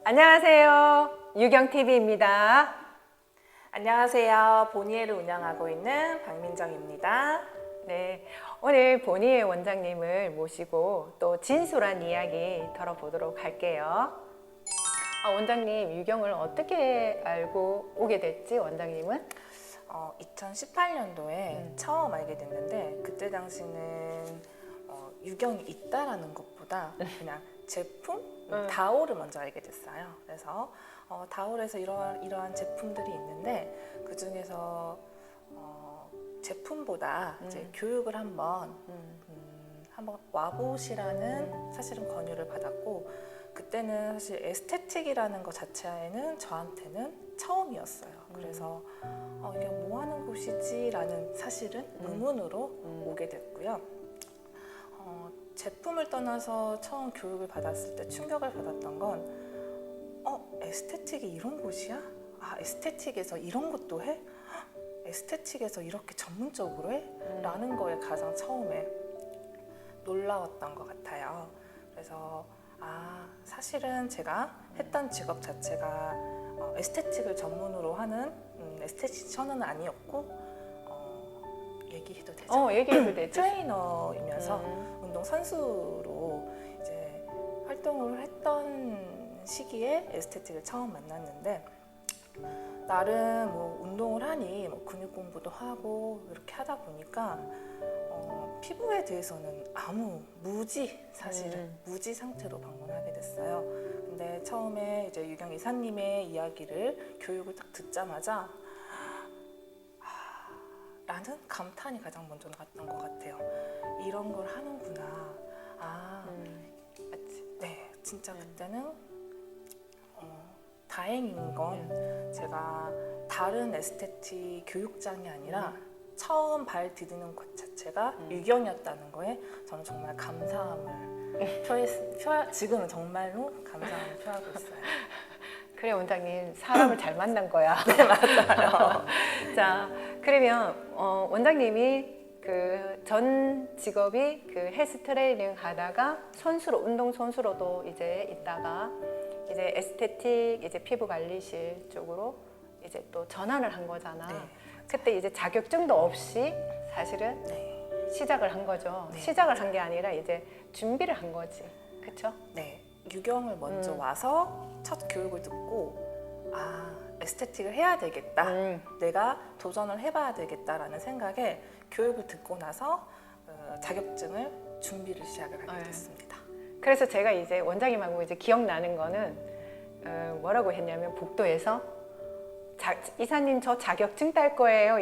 안녕하세요. 유경TV입니다. 안녕하세요. 보니에를 운영하고 있는 박민정입니다. 네, 오늘 보니의 원장님을 모시고 또 진솔한 이야기 들어보도록 할게요. 원장님, 유경을 어떻게 알고 오게 됐지, 원장님은? 2018년도에 처음 알게 됐는데 그때 당시는 유경이 있다라는 것보다 그냥 제품? 다오를 먼저 알게 됐어요. 그래서 다올에서 이러한 제품들이 있는데 그 중에서 제품보다 이제 교육을 한번 와보시라는 사실은 권유를 받았고, 그때는 사실 에스테틱이라는 것 자체에는 저한테는 처음이었어요. 그래서 이게 뭐 하는 곳이지라는 사실은 의문으로 오게 됐고요. 제품을 떠나서 처음 교육을 받았을 때 충격을 받았던 건 에스테틱이 이런 곳이야? 에스테틱에서 이런 것도 해? 에스테틱에서 이렇게 전문적으로 해? 라는 거에 가장 처음에 놀라웠던 것 같아요. 그래서 사실은 제가 했던 직업 자체가 에스테틱을 전문으로 하는 에스테티션은 아니었고, 얘기해도 되죠? 얘기해도 되죠. 트레이너이면서 운동 선수로 이제 활동을 했던 시기에 에스테틱을 처음 만났는데, 나름 뭐 운동을 하니 뭐 근육 공부도 하고 이렇게 하다 보니까 피부에 대해서는 사실은 무지 상태로 방문하게 됐어요. 근데 처음에 이제 유경 이사님의 이야기를 교육을 딱 듣자마자 라는 감탄이 가장 먼저 나왔던 것 같아요. 이런 걸 하는구나. 맞지. 네, 진짜 그때는 다행인 건 제가 다른 에스테틱 교육장이 아니라 처음 발 디디는 곳 자체가 유경이었다는 거에 저는 정말 감사함을 지금은 정말로 감사함을 표하고 있어요. 그래, 원장님, 사람을 잘 만난 거야. 네, 맞아요. 자, 그러면 원장님이 그 전 직업이 그 헬스 트레이닝 하다가 운동 선수로도 이제 있다가 이제 에스테틱 이제 피부 관리실 쪽으로 이제 또 전환을 한 거잖아. 네. 그때 이제 자격증도 없이 사실은 시작을 한 거죠. 시작을 한 게 아니라 이제 준비를 한 거지. 그쵸? 네, 유경을 먼저 와서 첫 교육을 듣고 에스테틱을 해야 되겠다. 내가 도전을 해봐야 되겠다라는 생각에 교육을 듣고 나서 자격증을 준비를 시작을 하게 됐습니다. 그래서 제가 이제 원장님하고 이제 기억나는 거는 뭐라고 했냐면 복도에서 이사님 저 자격증 딸 거예요.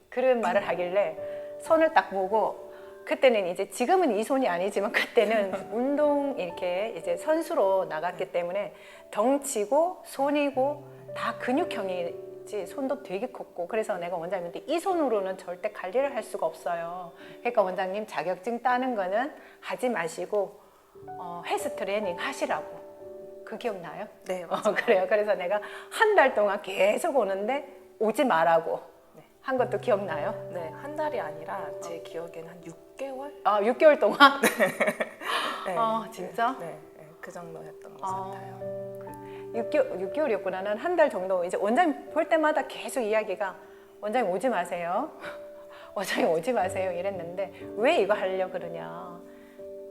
그런 말을 하길래 손을 딱 보고, 그때는 이제 지금은 이 손이 아니지만 그때는 운동 이렇게 이제 선수로 나갔기 때문에 덩치고 손이고 다 근육형이지 손도 되게 컸고, 그래서 내가 원장님한테 이 손으로는 절대 관리를 할 수가 없어요. 그러니까 원장님 자격증 따는 거는 하지 마시고 헬스 트레이닝 하시라고. 그 기억나요? 네, 맞아요. 그래요. 그래서 내가 한 달 동안 계속 오는데 오지 말라고 한 것도 기억나요? 네, 한 달이 아니라 제 기억에는 한 6개월? 6개월 동안? 네. 진짜? 네, 그 정도였던 것 같아요. 6개월이었구나. 난 한 달 정도 이제 원장님 볼 때마다 계속 이야기가 원장님 오지 마세요. 원장님 오지 마세요. 이랬는데 왜 이거 하려고 그러냐.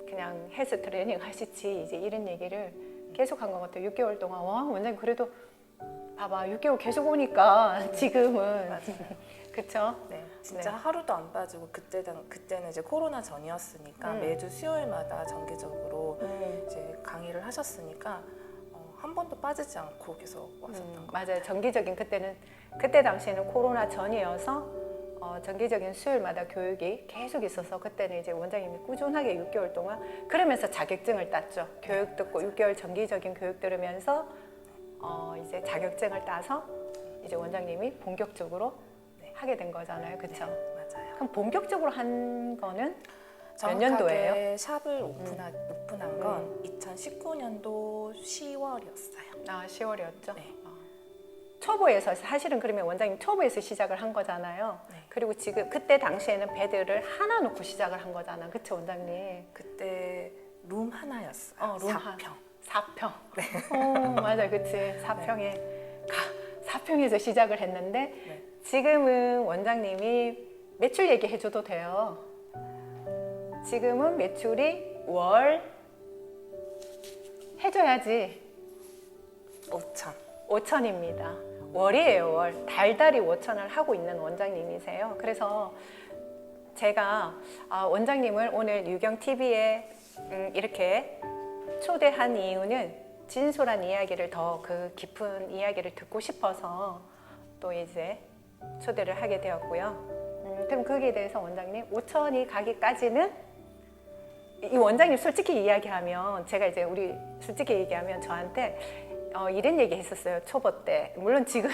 그냥 헬스 트레이닝 하시지. 이제 이런 얘기를 계속 한 것 같아요. 6개월 동안. 원장님 그래도 봐봐. 6개월 계속 오니까 지금은. 맞아요. 그쵸? 네, 진짜 하루도 안 빠지고 그때는 이제 코로나 전이었으니까 매주 수요일마다 정기적으로 이제 강의를 하셨으니까 한 번도 빠지지 않고 계속 왔었던 것 같아요. 맞아요. 정기적인 그때 당시에는 코로나 전이어서 정기적인 수요일마다 교육이 계속 있어서 그때는 이제 원장님이 꾸준하게 6개월 동안 그러면서 자격증을 땄죠. 교육 듣고 6개월 정기적인 교육 들으면서 이제 자격증을 따서 이제 원장님이 본격적으로 하게 된 거잖아요. 그렇죠? 네, 맞아요. 그럼 본격적으로 한 거는 몇 정확하게 년도예요? 샵을 오픈한 건 2019년도 10월이었어요. 10월이었죠? 네. 초보에서 사실은 그러면 원장님 초보에서 시작을 한 거잖아요. 네. 그리고 지금 그때 당시에는 베드를 하나 놓고 시작을 한 거잖아. 그쵸 원장님? 그때 룸 하나였어요. 룸 4평. 4평. 맞아, 그치. 4평에 사평에서 시작을 했는데 네. 지금은 원장님이 매출 얘기해줘도 돼요. 지금은 매출이 월 해줘야지 5천. 5천입니다. 월이에요, 월. 달달이 5천을 하고 있는 원장님이세요. 그래서 제가 원장님을 오늘 유경TV에 이렇게 초대한 이유는 진솔한 이야기를 더 그 깊은 이야기를 듣고 싶어서 또 이제 초대를 하게 되었고요. 그럼 거기에 대해서 원장님 5천이 가기까지는 이 원장님 솔직히 이야기하면 제가 이제 우리 솔직히 얘기하면 저한테 이런 얘기 했었어요. 초보 때. 물론 지금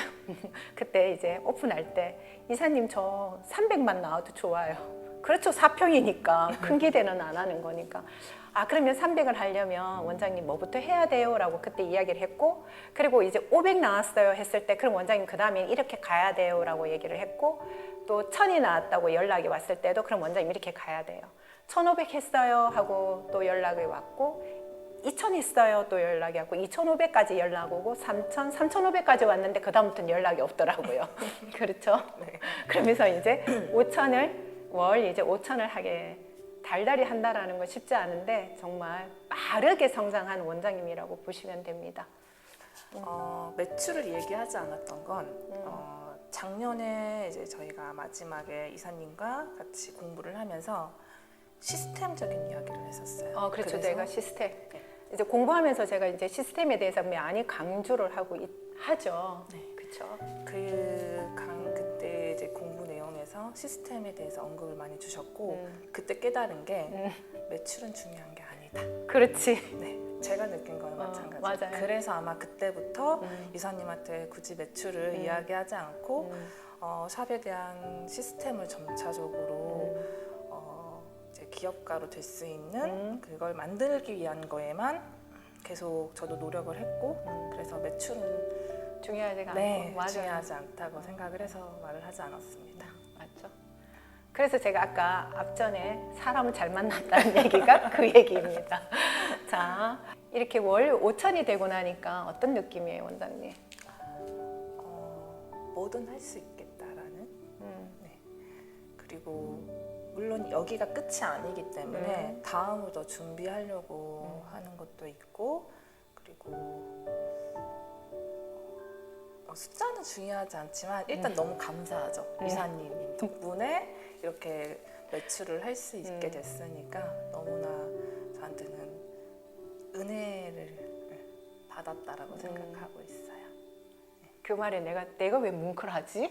그때 이제 오픈할 때 이사님 저 300만 나와도 좋아요. 그렇죠. 4평이니까 큰 기대는 안 하는 거니까. 그러면 300을 하려면 원장님 뭐부터 해야 돼요? 라고 그때 이야기를 했고, 그리고 이제 500 나왔어요 했을 때 그럼 원장님 그 다음에 이렇게 가야 돼요 라고 얘기를 했고, 또 1000이 나왔다고 연락이 왔을 때도 그럼 원장님 이렇게 가야 돼요. 1500 했어요 하고 또 연락이 왔고, 2000 했어요 또 연락이 왔고, 2500까지 연락 오고, 3000, 3500까지 왔는데 그 다음부터는 연락이 없더라고요. 그렇죠? 네. 그러면서 이제 5000을 월 이제 5000을 하게 달달이 한다라는 건 쉽지 않은데 정말 빠르게 성장한 원장님이라고 보시면 됩니다. 매출을 얘기하지 않았던 건 작년에 이제 저희가 마지막에 이사님과 같이 공부를 하면서 시스템적인 이야기를 했었어요. 그렇죠. 그래서 내가 시스템. 네. 이제 공부하면서 제가 이제 시스템에 대해서 많이 강조를 하죠. 네. 그렇죠. 그때 이제 공부 내용에서 시스템에 대해서 언급을 많이 주셨고 그때 깨달은 게 매출은 중요한 게 아니다. 그렇지. 네, 제가 느낀 거는 마찬가지예요. 맞아요. 그래서 아마 그때부터 이사님한테 굳이 매출을 이야기하지 않고 샵에 대한 시스템을 점차적으로 이제 기업가로 될 수 있는 그걸 만들기 위한 거에만 계속 저도 노력을 했고 그래서 매출은 중요하지가 네, 않고. 맞아요. 중요하지 않다고 생각을 해서 말을 하지 않았습니다. 맞죠. 그래서 제가 아까 앞전에 사람을 잘 만났다는 얘기가 그 얘기입니다. 자, 이렇게 월 5천이 되고 나니까 어떤 느낌이에요, 원장님? 뭐든 할 수 있겠다라는. 네. 그리고 물론 여기가 끝이 아니기 때문에 다음을 더 준비하려고 하는 것도 있고, 그리고 숫자는 중요하지 않지만 일단 너무 감사하죠. 이사님 덕분에 이렇게 매출을 할 수 있게 됐으니까 너무나 저한테는 은혜를 받았다라고 생각하고 있어요. 그 말에 내가 왜 뭉클하지?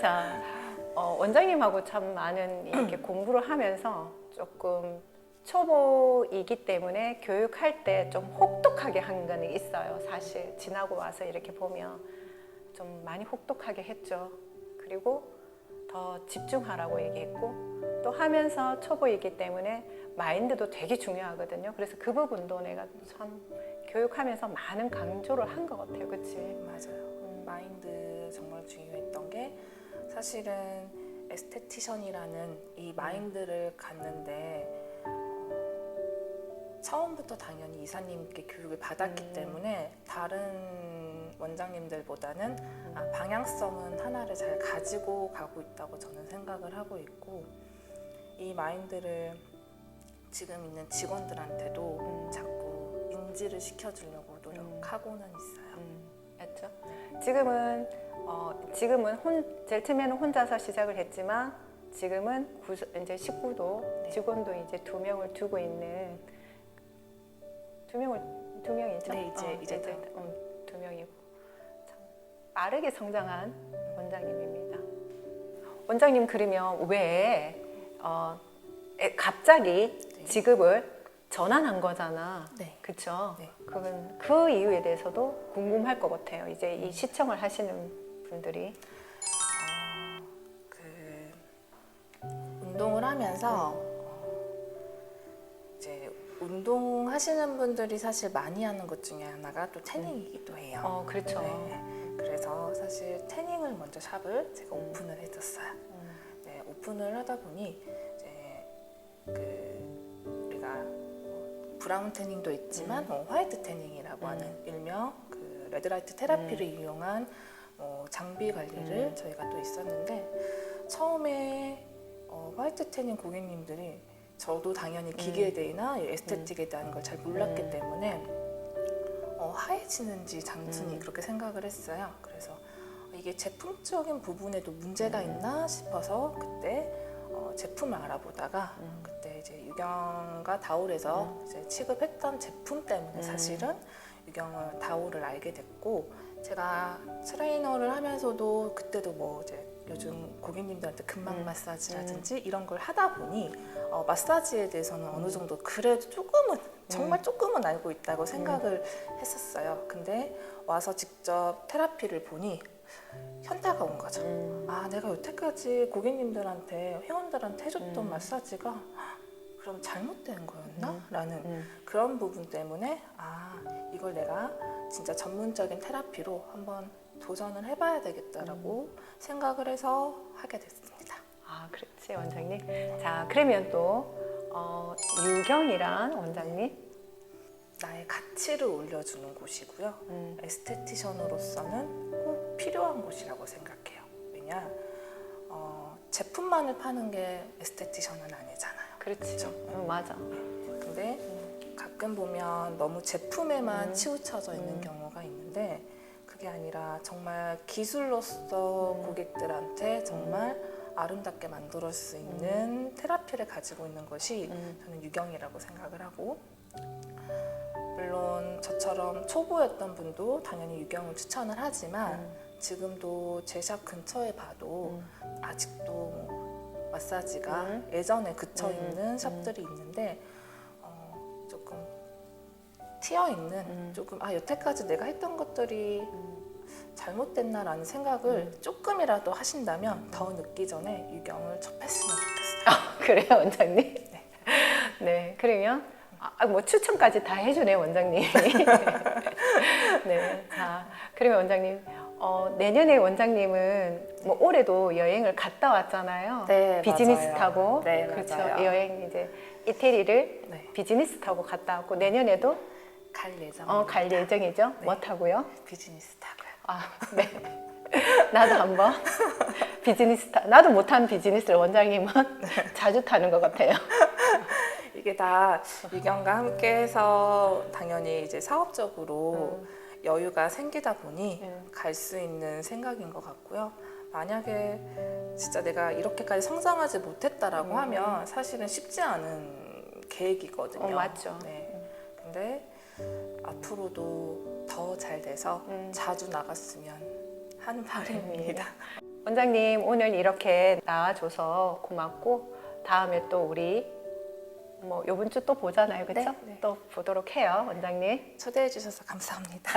자, 원장님하고 참 많은 이렇게 공부를 하면서 조금 초보이기 때문에 교육할 때 좀 혹독하게 한 거는 있어요. 사실 지나고 와서 이렇게 보면 좀 많이 혹독하게 했죠. 그리고 더 집중하라고 얘기했고, 또 하면서 초보이기 때문에 마인드도 되게 중요하거든요. 그래서 그 부분도 내가 참 교육하면서 많은 강조를 한 것 같아요. 그치? 맞아요. 마인드 정말 중요했던 게 사실은 에스테티션이라는 이 마인드를 갖는데 처음부터 당연히 이사님께 교육을 받았기 때문에 다른 원장님들보다는 방향성은 하나를 잘 가지고 가고 있다고 저는 생각을 하고 있고, 이 마인드를 지금 있는 직원들한테도 자꾸 인지를 시켜주려고 노력하고는 있어요. 맞죠? 지금은 제일 처음에는 혼자서 시작을 했지만 지금은 이제 식구도 직원도 이제 2명을 두고 있는, 2명이죠? 네, 이제 2명이고 참 빠르게 성장한 원장님입니다. 원장님, 그러면 왜 갑자기 직업을 전환한 거잖아. 네. 그렇죠? 네. 그건 그 이유에 대해서도 궁금할 것 같아요. 이제 이 시청을 하시는 분들이. 운동을 하면서 이제 운동하시는 분들이 사실 많이 하는 것 중에 하나가 또 태닝이기도 해요. 그렇죠. 네. 그래서 사실 태닝을 먼저 샵을 제가 오픈을 해줬어요. 네, 오픈을 하다 보니 이제 우리가 브라운 태닝도 있지만 화이트 태닝이라고 하는 일명 그 레드라이트 테라피를 이용한 장비 관리를 저희가 또 있었는데 처음에 화이트 태닝 고객님들이 저도 당연히 기계에 대해나 에스테틱에 대한 걸 잘 몰랐기 때문에 하얘지는지 장순이 그렇게 생각을 했어요. 그래서 이게 제품적인 부분에도 문제가 있나 싶어서 그때 제품을 알아보다가 그때 이제 유경과 다올에서 이제 취급했던 제품 때문에 사실은 유경을 다올을 알게 됐고 제가 트레이너를 하면서도 그때도 뭐 이제 요즘 고객님들한테 근막 마사지라든지 이런 걸 하다 보니 마사지에 대해서는 어느 정도 그래도 조금은 정말 조금은 알고 있다고 생각을 했었어요. 근데 와서 직접 테라피를 보니 현타가 온 거죠. 아, 내가 여태까지 고객님들한테 회원들한테 해줬던 마사지가 그럼 잘못된 거였나? 라는 그런 부분 때문에 아, 이걸 내가 진짜 전문적인 테라피로 한번 도전을 해봐야 되겠다라고 생각을 해서 하게 됐습니다. 아, 그렇지 원장님. 자, 그러면 또 유경이란 원장님? 나의 가치를 올려주는 곳이고요. 에스테티션으로서는 꼭 필요한 곳이라고 생각해요. 왜냐, 제품만을 파는 게 에스테티션은 아니잖아요. 그렇죠. 맞아. 근데 가끔 보면 너무 제품에만 치우쳐져 있는 경우가 있는데 그게 아니라 정말 기술로서 고객들한테 정말 아름답게 만들 수 있는 테라피를 가지고 있는 것이 저는 유경이라고 생각을 하고 물론 저처럼 초보였던 분도 당연히 유경을 추천을 하지만 지금도 제 샵 근처에 봐도 아직도 뭐 마사지가 예전에 그쳐 있는 샵들이 있는데 조금 튀어 있는 조금 여태까지 내가 했던 것들이 잘못됐나라는 생각을 조금이라도 하신다면 더 늦기 전에 유경을 접했으면 좋겠어요. 아, 그래요 원장님? 네, 그러면 뭐 추천까지 다 해주네 원장님이. 네, 자 그러면 원장님 내년에 원장님은 뭐 올해도 여행을 갔다 왔잖아요. 네, 비즈니스 맞아요. 타고. 네, 그렇죠. 맞아요. 여행 이제 이태리를 네. 비즈니스 타고 갔다 왔고 내년에도 갈 예정입니다. 갈 예정이죠. 네. 뭐 타고요? 비즈니스 타고요. 아, 네. 나도 한번 비즈니스 나도 못하는 비즈니스를 원장님은 자주 타는 것 같아요. 이게 다 유경과 함께해서 당연히 이제 사업적으로 여유가 생기다 보니 갈 수 있는 생각인 것 같고요. 만약에 진짜 내가 이렇게까지 성장하지 못했다라고 하면 사실은 쉽지 않은 계획이거든요. 맞죠. 네. 근데 앞으로도 더 잘 돼서 자주 나갔으면 하는 바람입니다. 원장님 오늘 이렇게 나와줘서 고맙고 다음에 또 우리 뭐 요번 주 또 보잖아요, 그렇죠? 네, 네. 또 보도록 해요, 원장님. 초대해 주셔서 감사합니다.